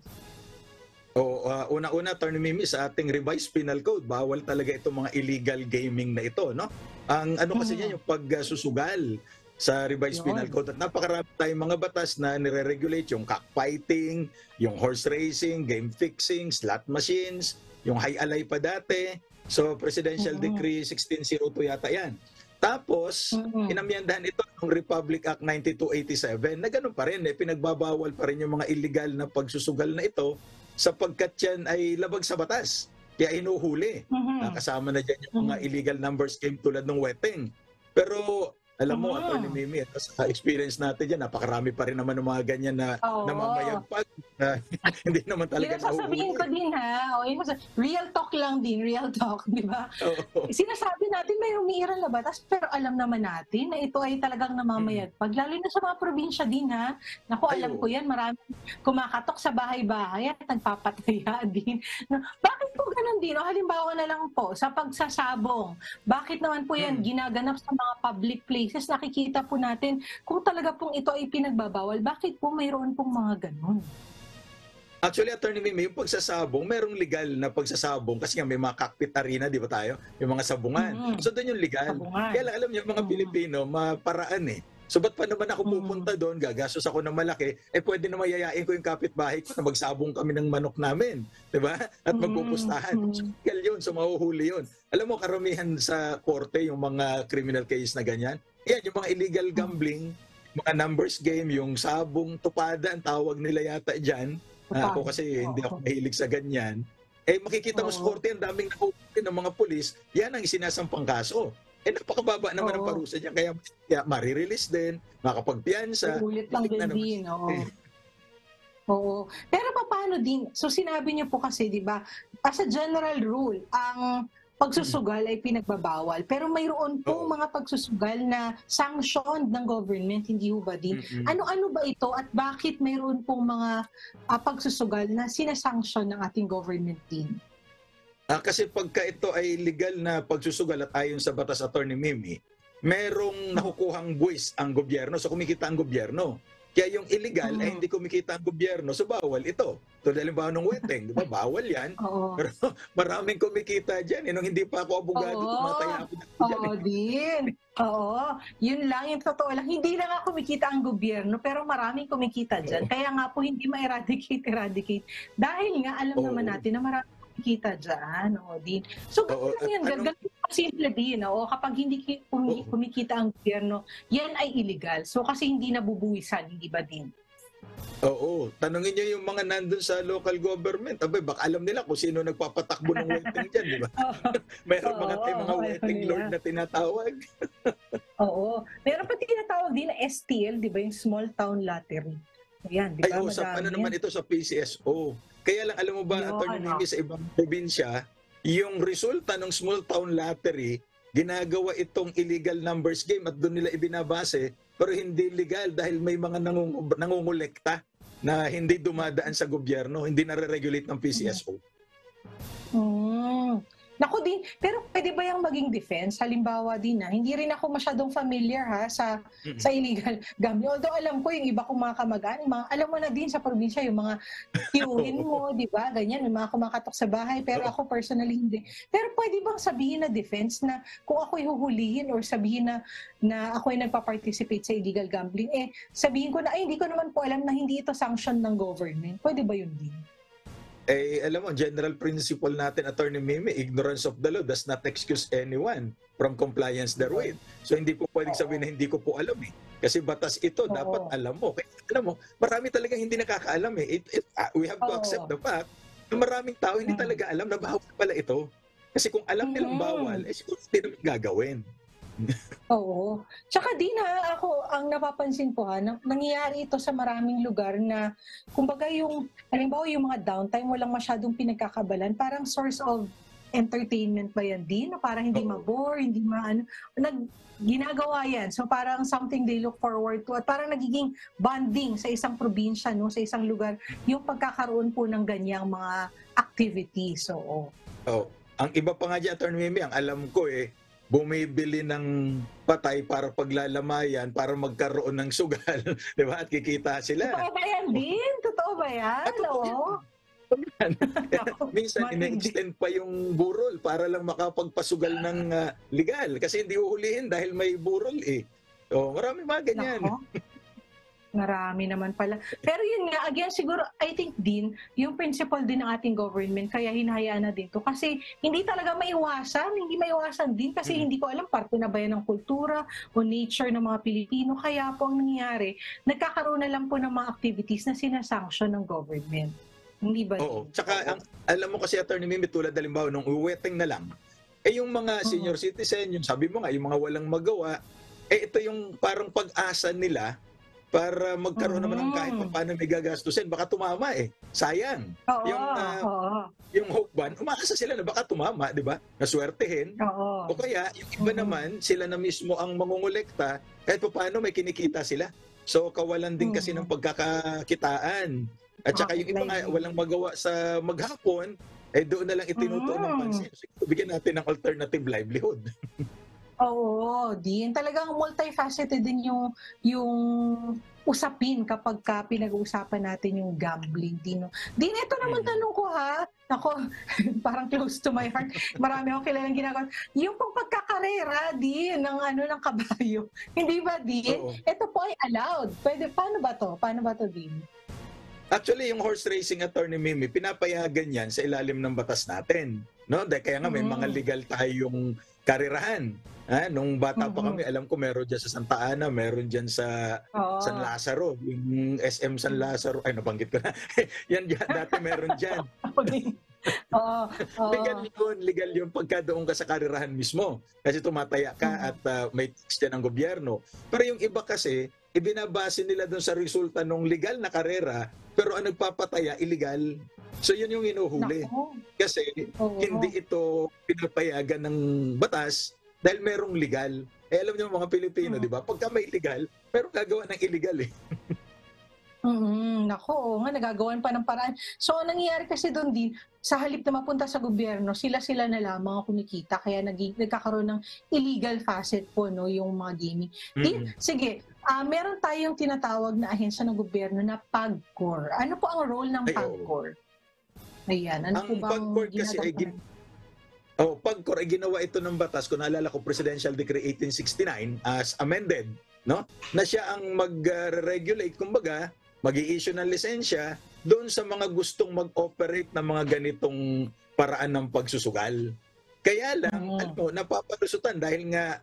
Una-una, Attorney Mimi, sa ating revised penal code, bawal talaga itong mga illegal gaming na ito, no? Ang ano kasi yan, yung pagsusugal sa revised penal code. At napakarami tayong mga batas na nire-regulate yung cockfighting, yung horse racing, game fixing, slot machines, yung high alay pa dati. So, Presidential Decree 1602 yata yan. Tapos, inamyandahan ito ng Republic Act 9287 na ganun pa rin, pinagbabawal pa rin yung mga illegal na pagsusugal na ito sapagkat yan ay labag sa batas. Kaya inuhuli. Kasama na dyan yung mga illegal numbers game tulad ng wetting. Pero alam mo, Attorney Mimi, sa experience natin dyan, napakarami pa rin naman ng mga ganyan na namamayagpag. Hindi naman talaga nahuhuli. Sasabihin ko din, ha? Real talk lang din, real talk, di ba? Sinasabi natin may umiiral na batas, pero alam naman natin na ito ay talagang namamayagpag. Lalo na sa mga probinsya din, ha? Naku, alam ko yan, marami kumakatok sa bahay-bahay at nagpapataya din. Bakit po ganun din? O halimbawa na lang po, sa pagsasabong, bakit naman po yan ginaganap sa mga public places? Nakikita po natin kung talaga pong ito ay pinagbabawal, bakit po mayroon pong mga ganun? Actually, Attorney Mimi, yung pagsasabong, merong legal na pagsasabong kasi nga may mga cockpit arena, di ba tayo? Yung mga sabungan. So doon yung legal. Kaya lang, alam niyo, mga Pilipino, maparaan eh. So ba't pa naman ako pupunta doon, gagastos ako ng malaki, pwede na mayayain ko yung kapitbahay ko na magsabong kami ng manok namin, di ba? At magpupustahan. So legal yun, so mahuhuli yun. Alam mo, karamihan sa korte, yung mga criminal case na ganyan, yan, yung mga illegal gambling, mga numbers game, yung sabong tupada, ang tawag nila yata dyan. Ako kasi hindi ako mahilig sa ganyan. Makikita mo sa korte, ang daming nakukulit ng mga pulis, yan ang isinasampang kaso. Napakababa naman ang parusa niya, kaya marirelease din, makapagpiyansa. Ulit lang din, Oo. Pero paano din? So sinabi niyo po kasi, di ba, as a general rule, ang pagsusugal ay pinagbabawal. Pero mayroon pong mga pagsusugal na sanctioned ng government, hindi ho ba din? Ano-ano ba ito at bakit mayroon pong mga pagsusugal na sinasanction ng ating government din? Kasi pagka ito ay legal na pagsusugal at ayon sa batas, Attorney Mimi, merong nakukuhang buwis ang gobyerno. So kumikita ang gobyerno. Kaya yung illegal ay hindi kumikita ang gobyerno, so bawal ito. Tulad halimbawa ng wetting, di ba? Bawal yan. Pero maraming kumikita dyan. Nung hindi pa ako abogado, tumataya ako dyan. Din. Yun lang, yung totoo lang. Hindi lang ako kumikita ang gobyerno, pero maraming kumikita dyan. Kaya nga po hindi ma-eradicate. Dahil nga alam naman natin na maraming kumikita dyan. Din. So, ganun lang yan. Ganun simple din. Kapag hindi kumikita ang gobyerno, yan ay illegal. So, kasi hindi nabubuwisan, hindi ba din? Oo. Tanungin niyo yung mga nandun sa local government. Baka alam nila kung sino nagpapatakbo ng wetting dyan, di ba? Mayroon mga wetting lord na tinatawag. Meron pa tinatawag din na STL, di ba? Yung Small Town Lottery. Ayan, di ba? Ano naman ito sa PCSO. Kaya lang, alam mo ba, Attorney Mimi, sa ibang probinsya, yung resulta ng Small Town Lottery, ginagawa itong illegal numbers game at doon nila ibinabase, pero hindi legal dahil may mga nangungulekta na hindi dumadaan sa gobyerno, hindi nare-regulate ng PCSO. Naku, din, pero pwede ba yung maging defense? Halimbawa din na, hindi rin ako masyadong familiar ha sa illegal gambling. Although alam ko yung iba kong mga kamag-anak, alam mo na din sa probinsya, yung mga tiyuhin mo, di ba? Ganyan, may mga kumakatok sa bahay, pero Oo. ako personally hindi. Pero pwede bang sabihin na defense na kung ako'y huhulihin or sabihin na ako'y nagpa-participate sa illegal gambling, sabihin ko na, ay, hindi ko naman po alam na hindi ito sanction ng government. Pwede ba yun din? Alam mo, general principle natin, Attorney Mimi, ignorance of the law does not excuse anyone from compliance therewith. So hindi po pwedeng sabihin na hindi ko po alam eh. Kasi batas ito, dapat alam mo. Kaya alam mo, marami talaga hindi nakakaalam eh. We have to accept the fact na maraming tao hindi talaga alam na bawal pala ito. Kasi kung alam nilang bawal, siguro hindi naman gagawin. Oo. Tsaka din ako, ang napapansin ko nangyayari ito sa maraming lugar na, kumbaga halimbawa yung mga downtime, walang masyadong pinagkakabalan, parang source of entertainment ba yan din? Na parang hindi mabore, hindi ginagawa yan. So parang something they look forward to at parang nagiging bonding sa isang probinsya, no, sa isang lugar, yung pagkakaroon po ng ganyang mga activities. So, ang iba pa nga dyan, Attorney Mimi, ang alam ko bumibili ng patay para paglalamayan, para magkaroon ng sugal, di ba? At kikita sila. Totoo ba yan din? Totoo ba yan? Oo. Minsan, ina-extend pa yung burol para lang makapagpasugal ng legal. Kasi hindi uhulihin dahil may burol eh. Marami mga ganyan. Marami naman pala. Pero yun nga, again, siguro, I think din, yung principle din ng ating government, kaya hinahayaan na dito. Kasi hindi talaga hindi maiwasan din. Kasi hindi ko alam, parte na ba yan ng kultura o nature ng mga Pilipino. Kaya po ang nangyayari, nagkakaroon na lang po ng mga activities na sinasanction ng government. Hindi ba? Oo. Tsaka, alam mo kasi, Attorney Mimi, tulad halimbawa, nung uweting na lang, yung mga senior citizen, yung sabi mo nga, yung mga walang magawa, ito yung parang pag-asa nila para magkaroon naman ng kahit paano may gagastusin. Baka tumama Sayang. Yung hope ban, umaasa sila na baka tumama, di ba? Naswertehin. O kaya, yung iba naman, sila na mismo ang mangungulekta, kahit paano may kinikita sila. So, kawalan din kasi ng pagkakakitaan. At saka yung iba nga, walang magawa sa maghapon, doon na lang itinutuon ng pansin. So, bigyan natin ng alternative livelihood. Oo, din. Talagang multifaceted din yung usapin kapag pinag-uusapan natin yung gambling din. Din, ito naman tanong ko Ako, parang close to my heart. Marami akong kilalang ginagawa. Yung pang pagkakarera din ng kabayo. Hindi ba din? Ito po ay allowed. Paano ba to din? Actually, yung horse racing, Attorney Mimi, pinapayagan yan sa ilalim ng batas natin. No? Kaya nga may mga legal tayong karirahan. Nung bata pa kami, alam ko meron dyan sa Santa Ana, meron dyan sa San Lazaro, yung SM San Lazaro, ay nabanggit ko na. Yan dyan, dati meron dyan. Legal yun pagka doon ka sa karirahan mismo. Kasi tumataya ka at may tax din ng gobyerno. Pero yung iba kasi, ibinabase nila doon sa resulta ng legal na karera, pero ang nagpapataya, illegal. So yun yung inuhuli. Kasi hindi ito pinapayagan ng batas dahil merong legal. Alam niyo mga Pilipino, di ba? Pagka may illegal, pero gagawa ng illegal Nako, nagagawan pa ng paraan. So, ang nangyayari kasi doon din, sa halip na mapunta sa gobyerno, sila na lamang ang kumikita, kaya nagkakaroon ng illegal facet po, no, yung mga gaming. Sige, meron tayong tinatawag na ahensya ng gobyerno na PAGCOR. Ano po ang role ng PAGCOR? Ayan, ano po bang ginagawa? PAGCOR ay ginawa ito ng batas, kung naalala ko, Presidential Decree 1869 as amended, no? Na siya ang mag-regulate, kumbaga, mag-i-issue ng lisensya doon sa mga gustong mag-operate ng mga ganitong paraan ng pagsusugal. Kaya lang, napapalusutan dahil nga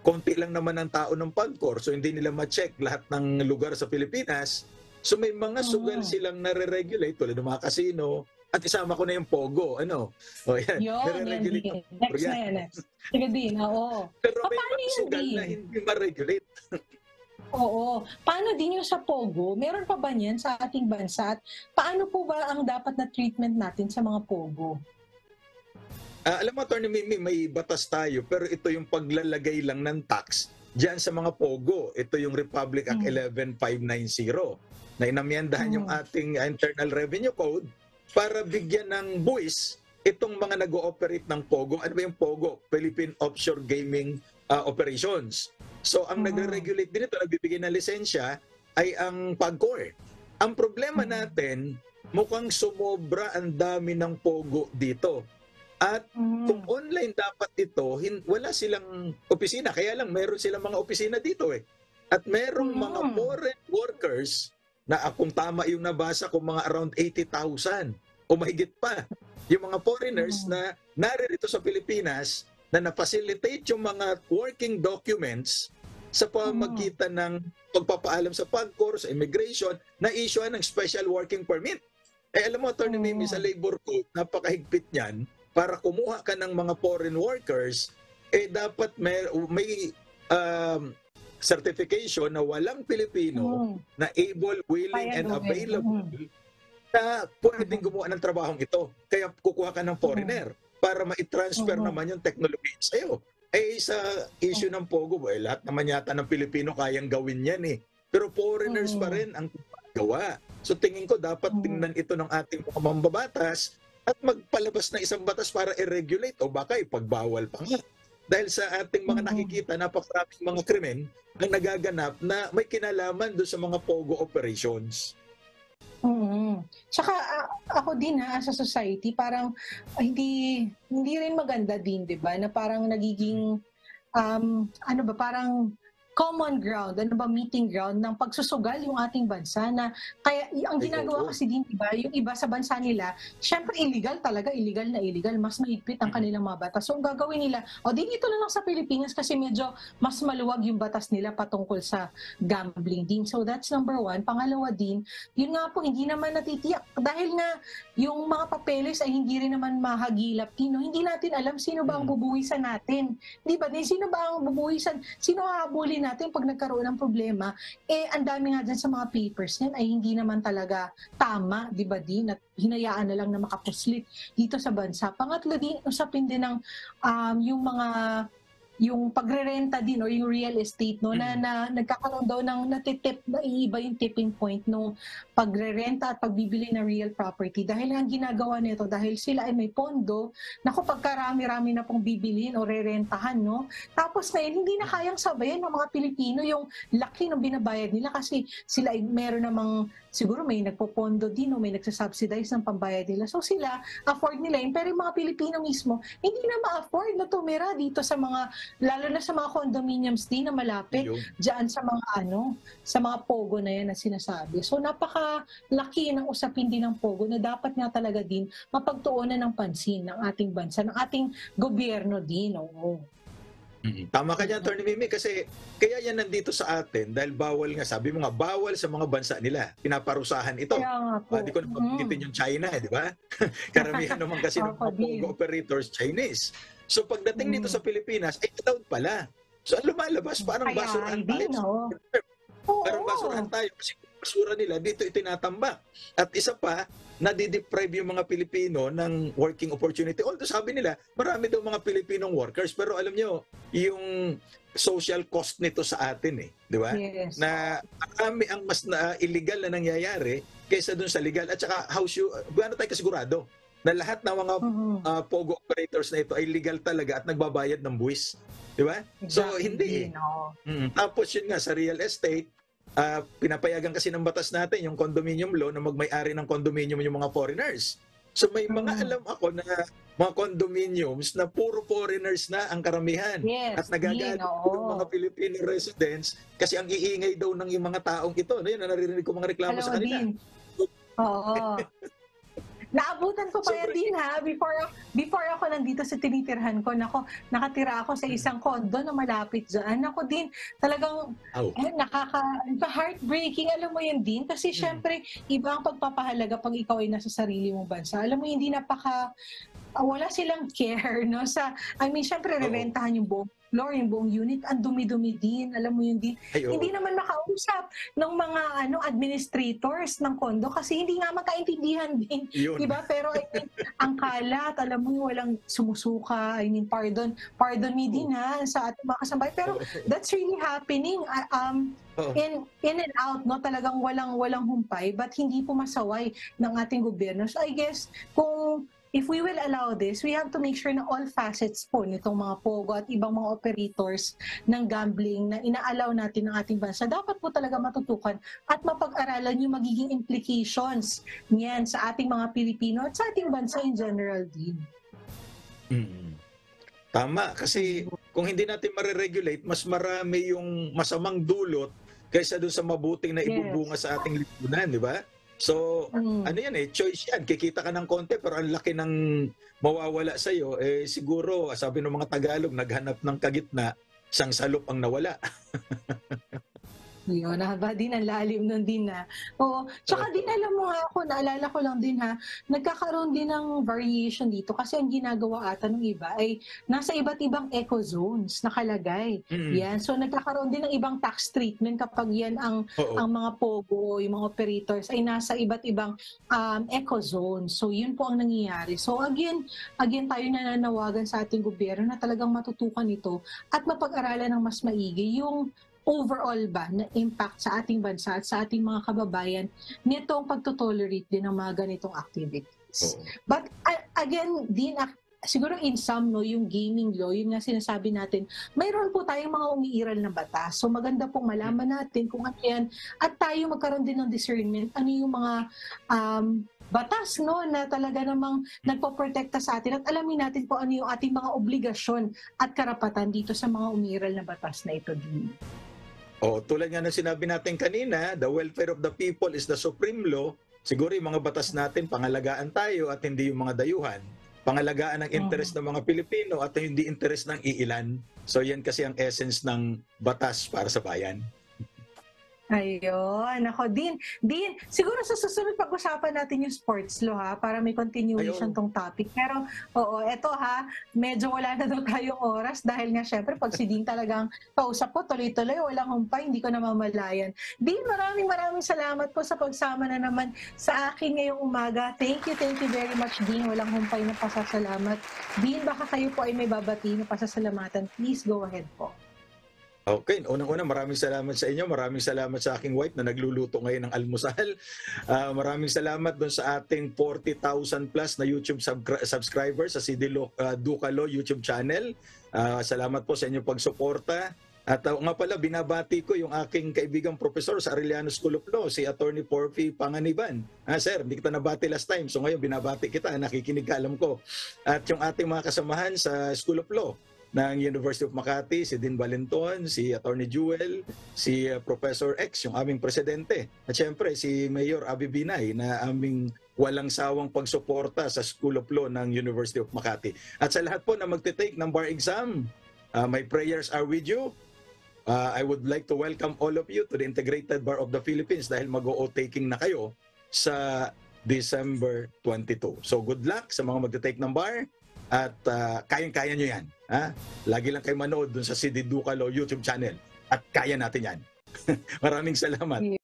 konti lang naman ang tao ng PAGCOR, so hindi nila ma-check lahat ng lugar sa Pilipinas. So may mga sugal silang nare-regulate tulad ng mga casino. At isama ko na yung Pogo, yan. Yun. Next na yan, next. Sige din, oo. Pero may mga sugal na hindi ma-regulate. Oo. Paano din yung sa Pogo? Meron pa ba niyan sa ating bansa? At paano po ba ang dapat na treatment natin sa mga Pogo? Alam mo, Attorney Mimi, may batas tayo, pero ito yung paglalagay lang ng tax diyan sa mga Pogo. Ito yung Republic Act 11590 na inamyendahan yung ating Internal Revenue Code para bigyan ng buwis itong mga nag-ooperate ng POGO. Ano ba yung POGO? Philippine Offshore Gaming Operations. So ang nagre-regulate din ito, nagbibigay ng lisensya, ay ang PAGCOR. Ang problema natin, mukhang sumobra ang dami ng POGO dito. At kung online dapat ito, wala silang opisina. Kaya lang meron silang mga opisina dito eh. At merong mga foreign workers na kung tama yung nabasa ko, mga around 80,000 o mahigit pa. Yung mga foreigners na naririto sa Pilipinas na na-facilitate yung mga working documents sa pamagitan ng pagpapaalam sa PAGCOR, sa immigration, na issue ng special working permit. Eh alam mo, Attorney Mimi, sa labor code, napakahigpit niyan. Para kumuha ka ng mga foreign workers, eh dapat may certification na walang Pilipino na able, willing, and available na pwedeng gumawa ng trabahong ito. Kaya kukuha ka ng foreigner para ma-transfer naman yung technology sa'yo. Eh sa issue ng POGO, lahat naman yata ng Pilipino kayang gawin yan eh. Pero foreigners pa rin ang gawa. So tingin ko dapat tingnan ito ng ating mga mambabatas at magpalabas na isang batas para i-regulate o baka ipagbawal pa nga. Dahil sa ating mga nakikita, napakaraming mga krimen ang nagaganap na may kinalaman doon sa mga POGO operations. Tsaka ako din as a society, parang hindi rin maganda din, 'di ba? Na parang nagiging parang common ground, meeting ground ng pagsusugal yung ating bansa na kaya ang ginagawa kasi din, diba, yung iba sa bansa nila, syempre illegal, mas mahigpit ang kanilang mga batas. So ang gagawin nila, dito na lang sa Pilipinas kasi medyo mas maluwag yung batas nila patungkol sa gambling din. So that's number one. Pangalawa din, yun nga po, hindi naman natitiyak. Dahil nga yung mga papeles ay hindi rin naman mahagilap din. Hindi natin alam sino ba ang bubuwisan natin. Di ba? Sino ba ang bubuwisan? Sino hahabulin natin pag nagkaroon ng problema, ang dami nga dyan sa mga papers yan ay hindi naman talaga tama, di ba din? At hinayaan na lang na makapuslit dito sa bansa. Pangatlo din, usapin din ng yung pagrerenta din o yung real estate na nagkakaroon daw ng natitip na iiba yung tipping point no pagrerenta at pagbibili ng real property dahil ang ginagawa nito dahil sila ay may pondo na kapag karami-rami na pong bibilin o rerentahan tapos ngayon hindi na kayang sabayan ng mga Pilipino yung laki ng binabayad nila kasi sila ay meron namang siguro may nagpopondo din o may nagsasubsidize ng pambayad nila so sila afford nila yun pero yung mga Pilipino mismo hindi na ma-afford na tumira dito sa mga lalo na sa mga condominiums din na malapit diyan sa mga sa mga POGO na yan na sinasabi. So napakalaki ng usapin din ng POGO na dapat nga talaga din mapagtuunan ng pansin ng ating bansa, ng ating gobyerno din. Tama ka dyan, Attorney Mimi, kasi kaya yan nandito sa atin dahil bawal nga, sabi mo nga, bawal sa mga bansa nila. Pinaparusahan ito. Hindi ko napagkitin yung China, di ba? Karamihan naman kasi ng mga POGO operators, Chinese. So pagdating dito sa Pilipinas, ay allowed pala. So ang lumalabas, parang basurahan tayo. Parang basurahan tayo kasi basura nila dito itinatambak. At isa pa, nadideprive yung mga Pilipino ng working opportunity. Although sabi nila, marami daw mga Pilipinong workers. Pero alam nyo, yung social cost nito sa atin di ba? Yes. Na marami ang mas illegal na nangyayari kaysa dun sa legal. At saka, gaano tayo kasigurado na lahat ng mga POGO operators na ito ay legal talaga at nagbabayad ng buwis. Di ba? Exactly. So, hindi. Tapos yun nga, sa real estate, pinapayagan kasi ng batas natin yung condominium law na magmay-ari ng condominium yung mga foreigners. So may mga alam ako na mga condominiums na puro foreigners na ang karamihan. Yes, at nagagalit yung mga Filipino residents kasi ang iingay daw ng yung mga taong ito. Yun, naririnig ko mga reklamo sa kanila. Oo. Naabutan ko pa yan din before ako nandito sa tinitirhan ko, nakatira ako sa isang condo na malapit dyan. Ako din, talagang heartbreaking, alam mo yun din. Kasi syempre, iba ang pagpapahalaga pag ikaw ay nasa sarili mong bansa. Alam mo, hindi wala silang care, syempre, rerentahan yung buong floor, yung buong unit, ang dumi-dumi din, alam mo yun din. Hindi naman makausap ng mga administrators ng kondo kasi hindi nga makaintindihan din, diba? Pero ang kalat, alam mo, walang sumusuka, pardon me din sa ating mga kasambay. Pero that's really happening. In and out, talagang walang humpay, but hindi pumasaway ng ating gobyerno. So I guess, kung if we will allow this, we have to make sure na all facets po nitong mga POGO at ibang mga operators ng gambling na inaalaw natin ng ating bansa, dapat po talaga matutukan at mapag-aralan yung magiging implications niyan sa ating mga Pilipino at sa ating bansa in general din. Tama, kasi kung hindi natin mariregulate, mas marami yung masamang dulot kaysa doon sa mabuting na ibubunga sa ating lipunan, di ba? So, ano yan choice yan. Kikita ka ng konti pero ang laki ng mawawala sa'yo, siguro, sabi ng mga Tagalog, naghanap ng kagitna, isang salop ang nawala. Yun, nahaba din, ang lalim nun din na. Oo. Tsaka din alam mo ako, naalala ko lang din nagkakaroon din ng variation dito kasi ang ginagawa ata ng iba ay nasa iba't ibang eco zones nakalagay. Yan. So nagkakaroon din ng ibang tax treatment kapag yan ang mga POGO, yung mga operators ay nasa iba't ibang eco zones. So yun po ang nangyayari. So again tayo nananawagan sa ating gobyerno na talagang matutukan ito at mapag-aralan ng mas maigi yung overall ba na impact sa ating bansa at sa ating mga kababayan nitong pagtotolerate din ng mga ganitong activities. But again, din siguro in some, yung gaming law, yun nga sinasabi natin, mayroon po tayong mga umiiral na batas. So maganda pong malaman natin kung ano yan at tayo magkaroon din ng discernment ano yung mga batas na talaga namang nagpoprotekta sa atin at alamin natin po ano yung ating mga obligasyon at karapatan dito sa mga umiiral na batas na ito din. Tulad nga ng sinabi natin kanina, the welfare of the people is the supreme law. Siguro yung mga batas natin, pangalagaan tayo at hindi yung mga dayuhan. Pangalagaan ng interest ng mga Pilipino at hindi interest ng iilan. So yan kasi ang essence ng batas para sa bayan. Ayun, ako din, siguro sa susunod pag-usapan natin yung sports law para may continuation tong topic. Pero eto medyo wala na daw tayong oras dahil nga syempre pag si Dean talagang kausap ko, tuloy-tuloy, walang humpay, hindi ko namamalayan. Dean, maraming salamat po sa pagsama na naman sa akin ngayong umaga. Thank you very much, Dean. Walang humpay na pasasalamat. Dean, baka kayo po ay may babati na pasasalamatan. Please go ahead po. Okay, unang-una maraming salamat sa inyo. Maraming salamat sa aking wife na nagluluto ngayon ng almusal. Maraming salamat doon sa ating 40,000 plus na YouTube subscribers sa CD Ducalo YouTube channel. Salamat po sa inyong pagsuporta. At nga pala, binabati ko yung aking kaibigang professor sa Arellano School of Law, si Attorney Porfi Panganiban. Sir, hindi kita nabati last time. So ngayon, binabati kita. Nakikinig ka, alam ko. At yung ating mga kasamahan sa School of Law ng University of Makati, si Dean Valenton, si Attorney Jewel, si Professor X, yung aming presidente. At syempre, si Mayor Abby Binay na aming walang sawang pagsuporta sa School of Law ng University of Makati. At sa lahat po na magte-take ng bar exam, my prayers are with you. I would like to welcome all of you to the Integrated Bar of the Philippines dahil mag-o-taking na kayo sa December 22. So good luck sa mga magte-take ng bar. At kayang-kaya nyo yan. Lagi lang kayo manood dun sa CD Ducalo YouTube channel. At kaya natin yan. Maraming salamat.